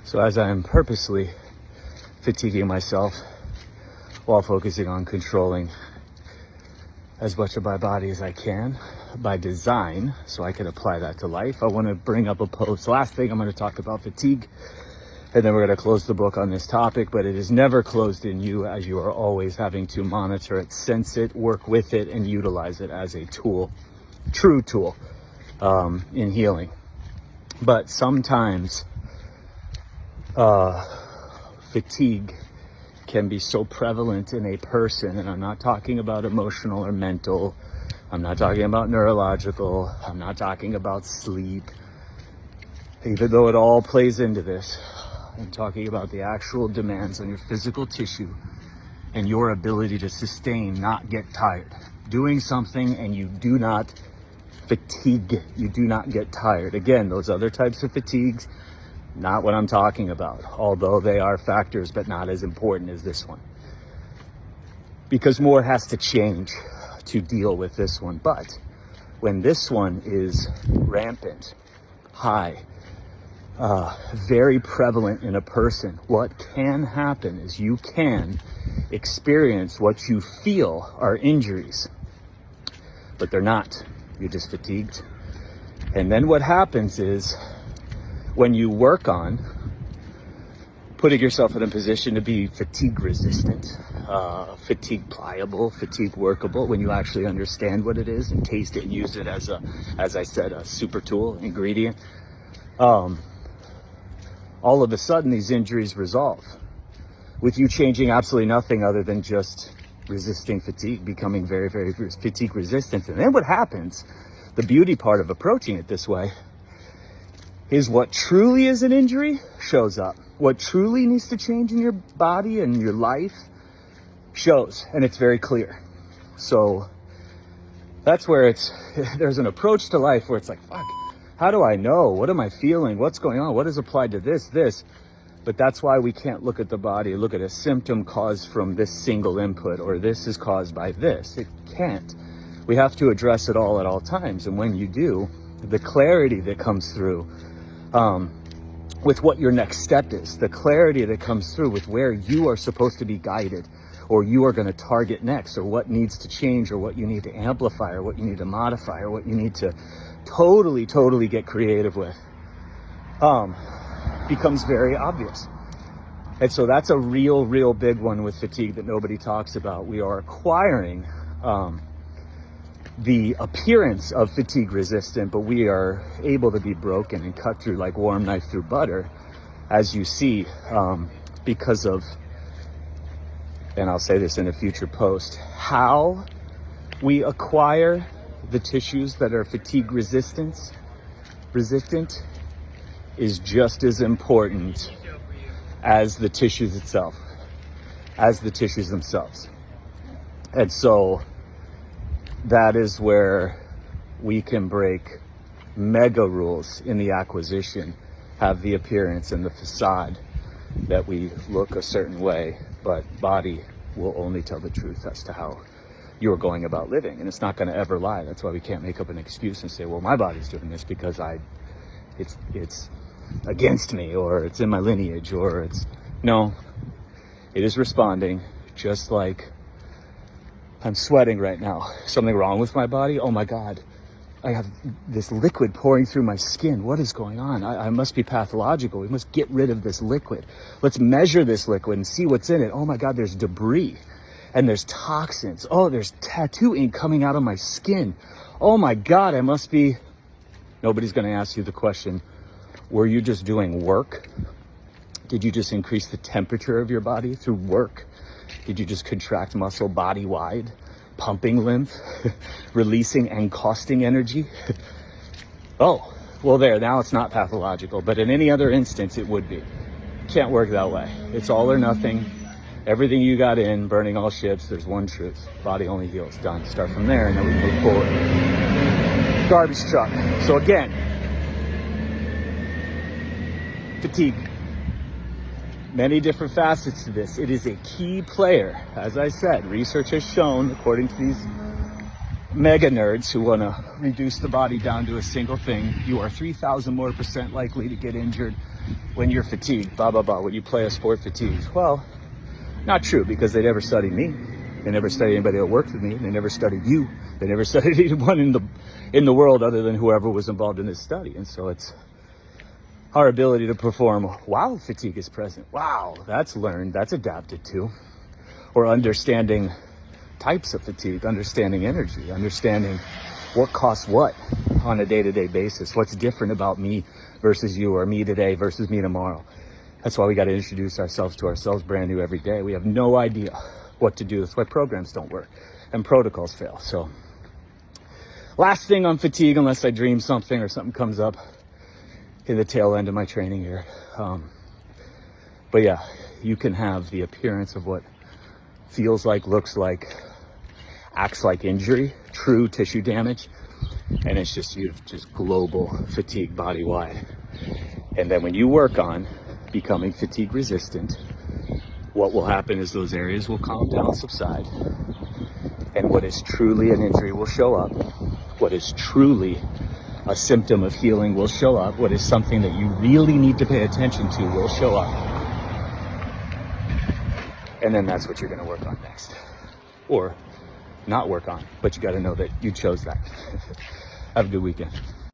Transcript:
So as I am purposely fatiguing myself while focusing on controlling as much of my body as I can by design, so I can apply that to life, I want to bring up a post. Last thing, I'm going to talk about fatigue, and then we're going to close the book on this topic, but it is never closed in you, as you are always having to monitor it, sense it, work with it, and utilize it as a tool, true tool, in healing. But sometimes fatigue can be so prevalent in a person, and I'm not talking about emotional or mental, I'm not talking about neurological, I'm not talking about sleep, even though it all plays into this. I'm talking about the actual demands on your physical tissue and your ability to sustain, not get tired. Doing something and you do not fatigue, you do not get tired. Again, those other types of fatigues, not what I'm talking about, although they are factors, but not as important as this one. Because more has to change to deal with this one. But when this one is rampant, high, very prevalent in a person, what can happen is you can experience what you feel are injuries, but they're not. You're just fatigued. And then what happens is, when you work on putting yourself in a position to be fatigue resistant, fatigue pliable, fatigue workable, when you actually understand what it is and taste it and use it as a, as I said, a super tool, ingredient, all of a sudden these injuries resolve with you changing absolutely nothing other than just resisting fatigue, becoming very, very fatigue resistant. And then what happens, the beauty part of approaching it this way, is what truly is an injury shows up. What truly needs to change in your body and your life shows, and it's very clear. So that's where there's an approach to life where it's like, fuck, how do I know? What am I feeling? What's going on? What is applied to this? But that's why we can't look at the body, look at a symptom caused from this single input, or this is caused by this. It can't. We have to address it all at all times. And when you do, the clarity that comes through with what your next step is, the clarity that comes through with where you are supposed to be guided, or you are going to target next, or what needs to change, or what you need to amplify, or what you need to modify, or what you need to totally get creative with, becomes very obvious. And so that's a real big one with fatigue that nobody talks about. We are acquiring the appearance of fatigue resistant, but we are able to be broken and cut through like warm knife through butter, as you see, because of, and I'll say this in a future post, how we acquire the tissues that are fatigue resistant is just as important as the tissues itself, as the tissues themselves. And so that is where we can break mega rules in the acquisition, have the appearance and the facade that we look a certain way, but body will only tell the truth as to how you're going about living, and it's not going to ever lie. That's why we can't make up an excuse and say, well, my body's doing this because it's against me, or it's in my lineage, or it's, no, it is responding. Just like I'm sweating right now. Something wrong with my body? Oh my God, I have this liquid pouring through my skin. What is going on? I must be pathological. We must get rid of this liquid. Let's measure this liquid and see what's in it. Oh my God, there's debris and there's toxins. Oh, there's tattoo ink coming out of my skin. Oh my God, I must be... Nobody's going to ask you the question, were you just doing work? Did you just increase the temperature of your body through work? Did you just contract muscle body-wide, pumping lymph, releasing and costing energy? Oh, well there, now it's not pathological, but in any other instance, it would be. Can't work that way. It's all or nothing. Everything you got in, burning all ships, there's one truth. Body only heals. Done. Start from there, and then we move forward. Garbage truck. So again, fatigue. Many different facets to this. It is a key player. As I said, research has shown, according to these mega nerds who want to reduce the body down to a single thing, you are 3,000% more likely to get injured when you're fatigued, blah, blah, blah, when you play a sport fatigued. Well, not true, because they never studied me. They never studied anybody that worked with me. They never studied you. They never studied anyone in the world other than whoever was involved in this study. And so it's our ability to perform while fatigue is present. Wow, that's learned, that's adapted to. Or understanding types of fatigue, understanding energy, understanding what costs what on a day-to-day basis, what's different about me versus you, or me today versus me tomorrow. That's why we got to introduce ourselves to ourselves brand new every day. We have no idea what to do. That's why programs don't work and protocols fail. So last thing on fatigue, unless I dream something or something comes up in the tail end of my training here. But yeah, you can have the appearance of what feels like, looks like, acts like injury, true tissue damage, and it's just you have just global fatigue body wide. And then when you work on becoming fatigue resistant, what will happen is those areas will calm down, subside, and what is truly an injury will show up. What is truly a symptom of healing will show up. What is something that you really need to pay attention to will show up. And then that's what you're going to work on next. Or not work on, but you got to know that you chose that. Have a good weekend.